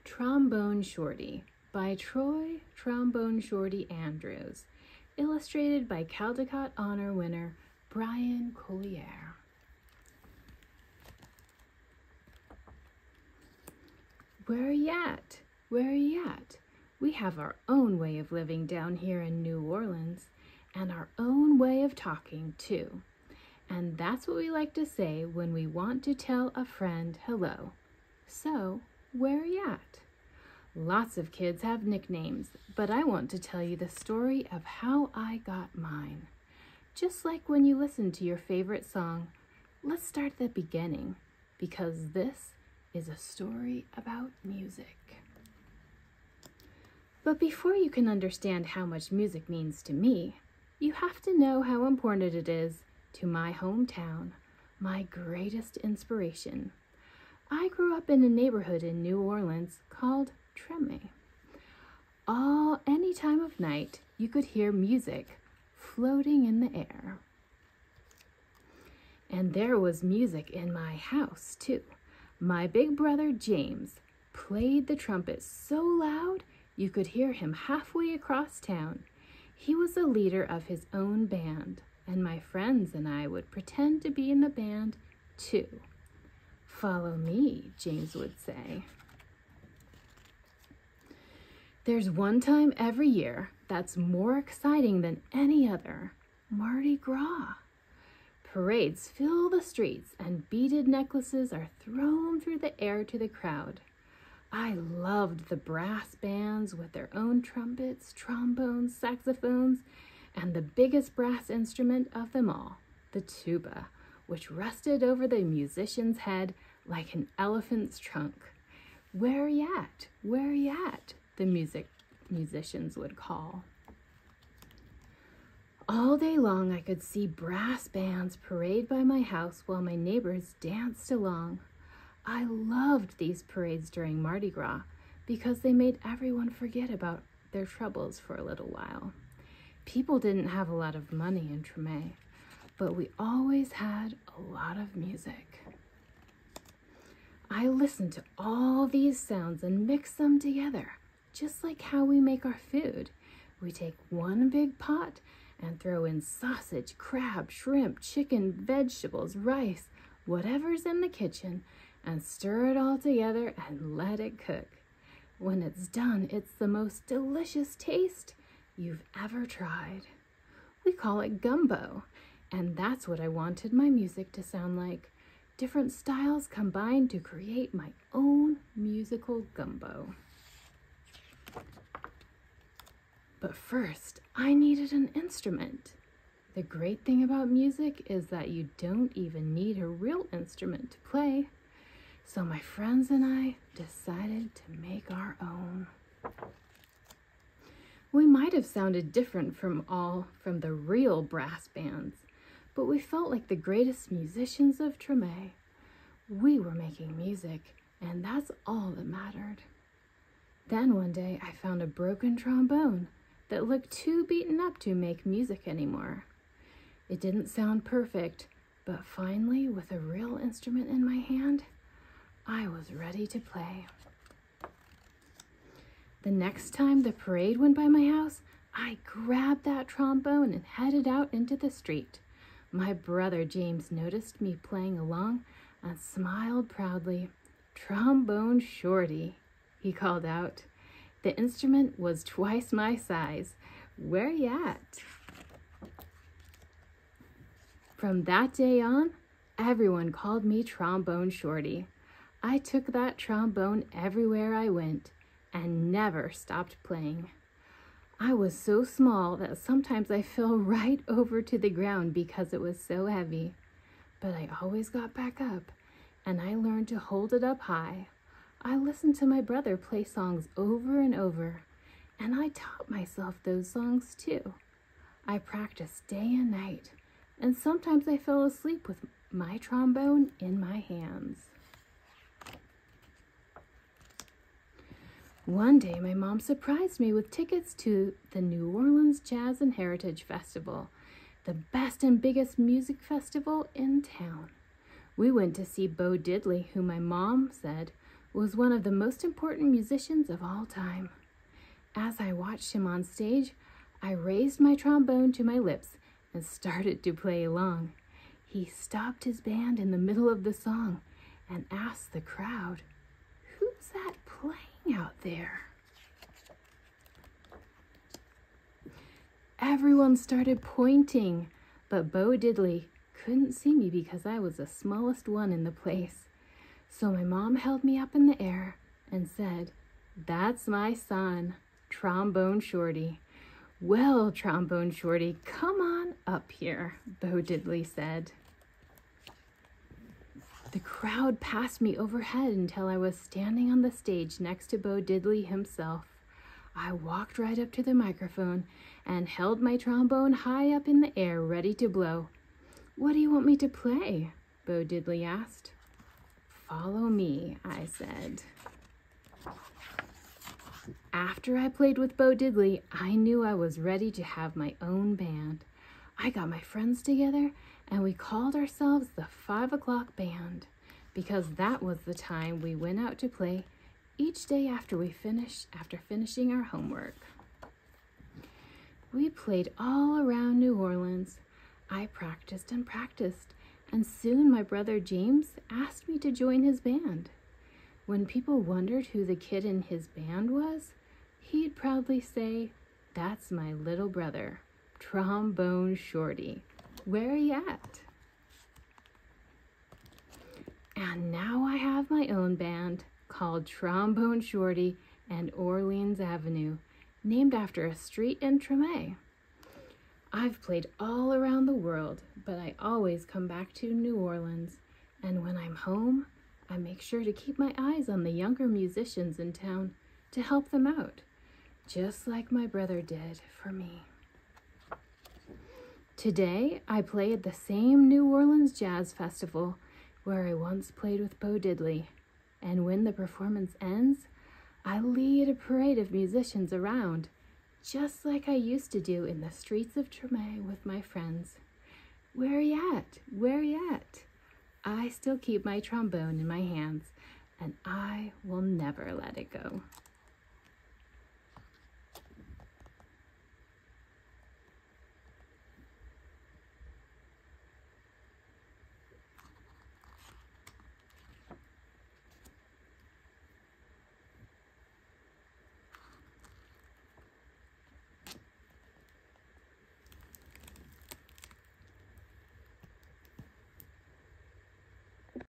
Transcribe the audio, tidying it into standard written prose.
Trombone Shorty by Trombone Shorty Andrews, illustrated by Caldecott Honor winner Brian Collier. Where are you at? Where are you at? We have our own way of living down here in New Orleans, and our own way of talking too. And that's what we like to say when we want to tell a friend hello. So, where are you at? Lots of kids have nicknames, but I want to tell you the story of how I got mine. Just like when you listen to your favorite song, let's start at the beginning, because this is a story about music. But before you can understand how much music means to me, you have to know how important it is to my hometown, my greatest inspiration. I grew up in a neighborhood in New Orleans called Trombone. Any time of night, you could hear music floating in the air. And there was music in my house, too. My big brother, James, played the trumpet so loud you could hear him halfway across town. He was the leader of his own band, and my friends and I would pretend to be in the band, too. "Follow me," James would say. There's one time every year that's more exciting than any other: Mardi Gras. Parades fill the streets and beaded necklaces are thrown through the air to the crowd. I loved the brass bands with their own trumpets, trombones, saxophones, and the biggest brass instrument of them all, the tuba, which rested over the musician's head like an elephant's trunk. "Where are you at? Where are you at?" the musicians would call. All day long I could see brass bands parade by my house while my neighbors danced along. I loved these parades during Mardi Gras because they made everyone forget about their troubles for a little while. People didn't have a lot of money in Trombone, but we always had a lot of music. I listened to all these sounds and mixed them together, just like how we make our food. We take one big pot and throw in sausage, crab, shrimp, chicken, vegetables, rice, whatever's in the kitchen, and stir it all together and let it cook. When it's done, it's the most delicious taste you've ever tried. We call it gumbo, and that's what I wanted my music to sound like. Different styles combined to create my own musical gumbo. But first, I needed an instrument. The great thing about music is that you don't even need a real instrument to play. So my friends and I decided to make our own. We might have sounded different from the real brass bands, but we felt like the greatest musicians of Trombone. We were making music, and that's all that mattered. Then one day I found a broken trombone that looked too beaten up to make music anymore. It didn't sound perfect, but finally, with a real instrument in my hand, I was ready to play. The next time the parade went by my house, I grabbed that trombone and headed out into the street. My brother James noticed me playing along and smiled proudly. "Trombone Shorty," he called out. The instrument was twice my size. "Where you at?" From that day on, everyone called me Trombone Shorty. I took that trombone everywhere I went and never stopped playing. I was so small that sometimes I fell right over to the ground because it was so heavy. But I always got back up, and I learned to hold it up high. I listened to my brother play songs over and over, and I taught myself those songs too. I practiced day and night, and sometimes I fell asleep with my trombone in my hands. One day, my mom surprised me with tickets to the New Orleans Jazz and Heritage Festival, the best and biggest music festival in town. We went to see Bo Diddley, who my mom said was one of the most important musicians of all time. As I watched him on stage, I raised my trombone to my lips and started to play along. He stopped his band in the middle of the song and asked the crowd, "Who's that playing out there?" Everyone started pointing, but Bo Diddley couldn't see me because I was the smallest one in the place. So my mom held me up in the air and said, "That's my son, Trombone Shorty." "Well, Trombone Shorty, come on up here," Bo Diddley said. The crowd passed me overhead until I was standing on the stage next to Bo Diddley himself. I walked right up to the microphone and held my trombone high up in the air, ready to blow. "What do you want me to play?" Bo Diddley asked. "Follow me," I said. After I played with Bo Diddley, I knew I was ready to have my own band. I got my friends together and we called ourselves the 5 o'clock band because that was the time we went out to play each day after finishing our homework. We played all around New Orleans. I practiced and practiced, and soon my brother James asked me to join his band. When people wondered who the kid in his band was, he'd proudly say, "That's my little brother, Trombone Shorty. Where are you at?" And now I have my own band called Trombone Shorty and Orleans Avenue, named after a street in Tremé. I've played all around the world, but I always come back to New Orleans, and when I'm home, I make sure to keep my eyes on the younger musicians in town to help them out, just like my brother did for me. Today, I play at the same New Orleans Jazz Festival where I once played with Bo Diddley, and when the performance ends, I lead a parade of musicians around, just like I used to do in the streets of Tremé with my friends. "Where are you at? Where are you at?" I still keep my trombone in my hands, and I will never let it go.